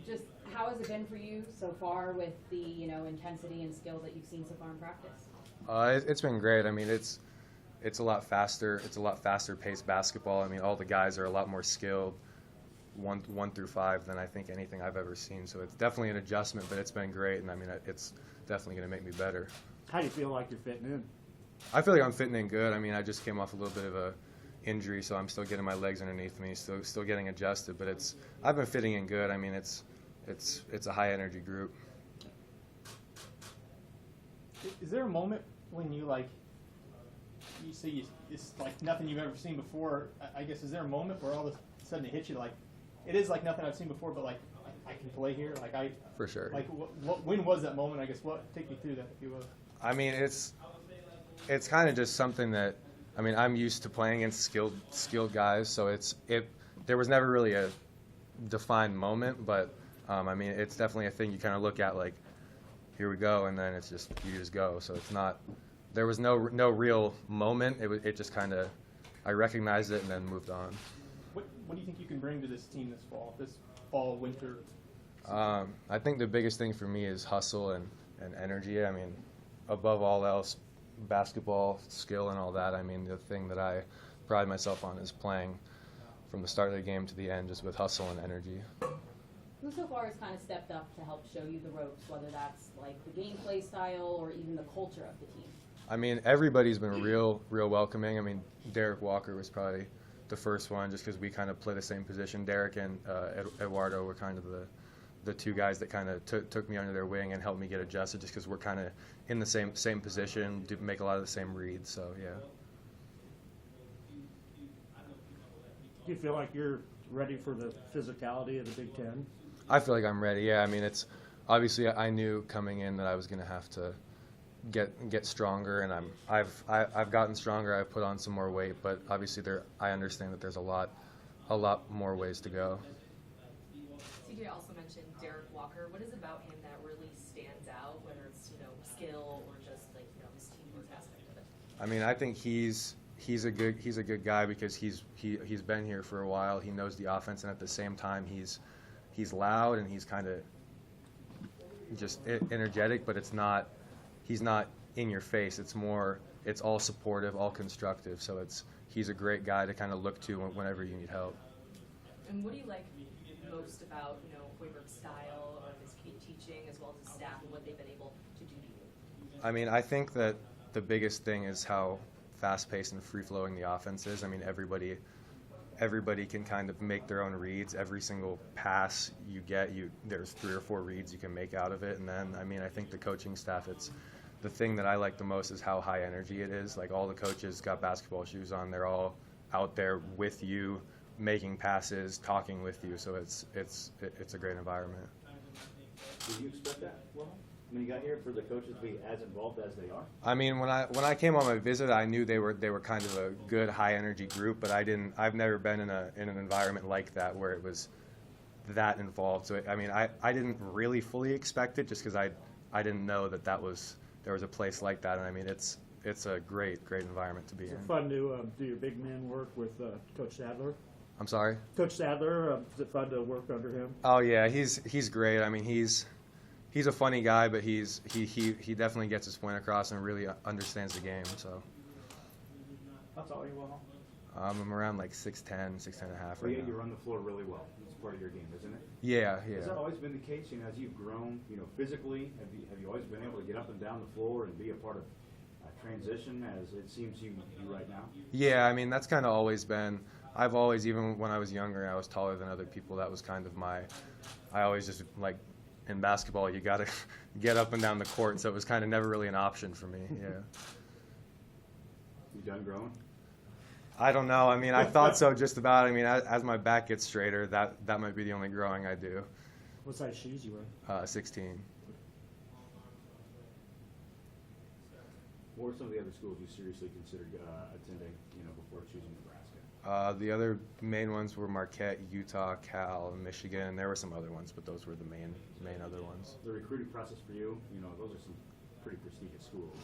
Just how has it been for you so far with the intensity and skill that you've seen so far in practice? It's been great. I mean, it's a lot faster. It's a lot faster paced basketball. I mean, all the guys are a lot more skilled, one through five, than I think anything I've ever seen. So it's definitely an adjustment, but it's been great, and I mean, it's definitely going to make me better. How do you feel like you're fitting in? I feel like I'm fitting in good. I mean, I just came off a little bit of a injury, so I'm still getting my legs underneath me, still getting adjusted. But I've been fitting in good. I mean, it's a high energy group. Is there a moment when you see it's like nothing you've ever seen before? I guess, is there a moment where all of a sudden it hits you like it is like nothing I've seen before, but like I can play here? For sure. Like when was that moment? I guess take me through that if you will. I mean, it's kind of just something that, I mean, I'm used to playing against skilled guys, so there was never really a defined moment, but I mean, it's definitely a thing you kind of look at like, here we go, and then you just go. So it's not, there was no real moment. It just kind of, I recognized it and then moved on. What do you think you can bring to this team this fall, winter? I think the biggest thing for me is hustle and energy. I mean, above all else, basketball skill and all that. I mean, the thing that I pride myself on is playing from the start of the game to the end, just with hustle and energy. Who so far has kind of stepped up to help show you the ropes, whether that's like the gameplay style or even the culture of the team? I mean, everybody's been real welcoming. I mean, Derek Walker was probably the first one, just because we kind of play the same position. Derek and Eduardo were kind of the two guys that kind of took me under their wing and helped me get adjusted, just because we're kind of in the same position, make a lot of the same reads. So yeah. Do you feel like you're ready for the physicality of the Big Ten? I feel like I'm ready. Yeah, I mean, it's obviously I knew coming in that I was going to have to get stronger, and I've gotten stronger. I've put on some more weight, but obviously I understand that there's a lot more ways to go. CJ also mentioned Derek Walker. What is it about him that really stands out, whether it's skill or just his teamwork aspect of it? I mean, I think he's a good guy because he's been here for a while. He knows the offense, and at the same time he's loud and he's kind of just energetic, but he's not in your face. It's all supportive, all constructive. So he's a great guy to kind of look to whenever you need help. And what do you like most about Hoiberg's style of his teaching, as well as his staff, and what they've been able to do to you? I mean, I think that the biggest thing is how fast-paced and free-flowing the offense is. I mean, everybody can kind of make their own reads. Every single pass you get, there's 3 or 4 reads you can make out of it. And then, I mean, I think the coaching staff, the thing that I like the most is how high energy it is. Like, all the coaches got basketball shoes on. They're all out there with you, making passes, talking with you. So it's a great environment. Did you expect that, Wilhelm, when you got here, for the coaches to be as involved as they are? I mean, when I came on my visit, I knew they were kind of a good high energy group, but I've never been in an environment like that where it was that involved. So I mean, I didn't really fully expect it, just because I didn't know that there was a place like that. And I mean, it's a great environment to be in. Is it fun to do your big man work with Coach Sadler? I'm sorry? Coach Sadler, is it fun to work under him? Oh yeah, he's great. I mean, he's a funny guy, but he definitely gets his point across and really understands the game. So How tall are you, Wilhelm? I'm around like 6'10", 6'10" and a half Well, right yeah, now. you run the floor really well. It's part of your game, isn't it? Yeah. Has that always been the case? As you've grown, physically, have you always been able to get up and down the floor and be a part of transition, as it seems you do right now? Yeah, I mean, that's kind of always been. I've always, even when I was younger, I was taller than other people. That was kind of I always just, like, in basketball, you got to get up and down the court, so it was kind of never really an option for me. Yeah. You done growing? I don't know. I mean, I thought so just about. I mean, as my back gets straighter, that might be the only growing I do. What size shoes you wear? 16. What were some of the other schools you seriously considered attending, before choosing Nebraska? The other main ones were Marquette, Utah, Cal, Michigan, and there were some other ones, but those were the main other ones. The recruiting process for you, those are some pretty prestigious schools.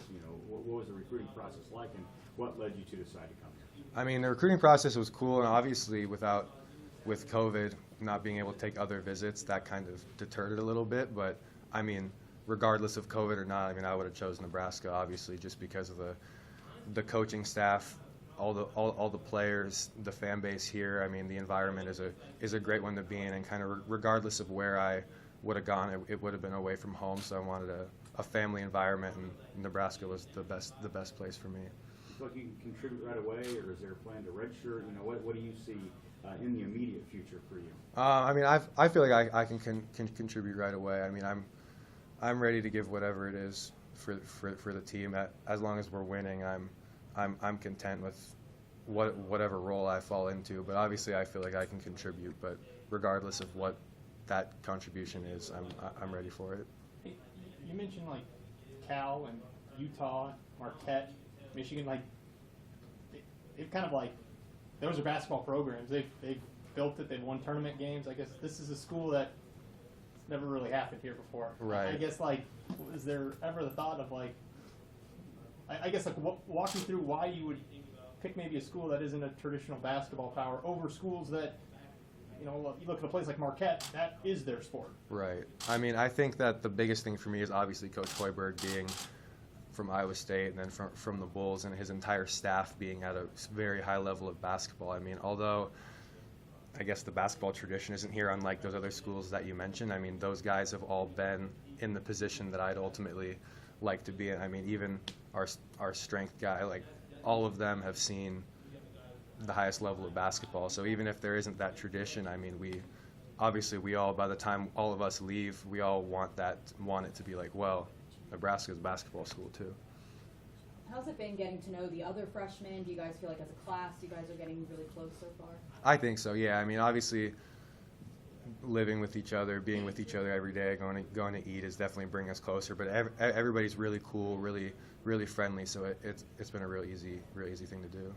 What was the recruiting process like, and what led you to decide to come here? I mean, the recruiting process was cool, and obviously with COVID, not being able to take other visits, that kind of deterred it a little bit. But I mean, regardless of COVID or not, I mean, I would have chosen Nebraska, obviously, just because of the coaching staff, all the players, the fan base here. I mean, the environment is a great one to be in, and kind of regardless of where I would have gone, it would have been away from home. So I wanted a family environment, and Nebraska was the best place for me. So like you can contribute right away, or is there a plan to redshirt? You know, what do you see in the immediate future for you? I mean, I feel like I can contribute right away. I mean, I'm ready to give whatever it is for the team. As long as we're winning, I'm content with whatever role I fall into. But obviously, I feel like I can contribute. But regardless of what that contribution is, I'm ready for it. Hey, you mentioned like Cal and Utah, Marquette, Michigan. Like they've kind of like those are basketball programs. They've built it. They've won tournament games. I guess this is a school that never really happened here before. Right. I guess like, is there ever the thought of like, I guess like walk me through why you would pick maybe a school that isn't a traditional basketball power over schools that, you know, you look at a place like Marquette, that is their sport. Right. I mean, I think that the biggest thing for me is obviously Coach Hoiberg being from Iowa State, and then from the Bulls, and his entire staff being at a very high level of basketball. I mean, although I guess the basketball tradition isn't here, unlike those other schools that you mentioned. I mean, those guys have all been in the position that I'd ultimately like to be in. I mean, even our strength guy, like all of them have seen the highest level of basketball. So even if there isn't that tradition, I mean, we all, by the time all of us leave, we all want it to be like, well, Nebraska's a basketball school too. How's it been getting to know the other freshmen? Do you guys feel like as a class you guys are getting really close so far? I think so, yeah. I mean, obviously, living with each other, being with each other every day, going to eat is definitely bringing us closer. But everybody's really cool, really friendly. So it's been a real easy thing to do.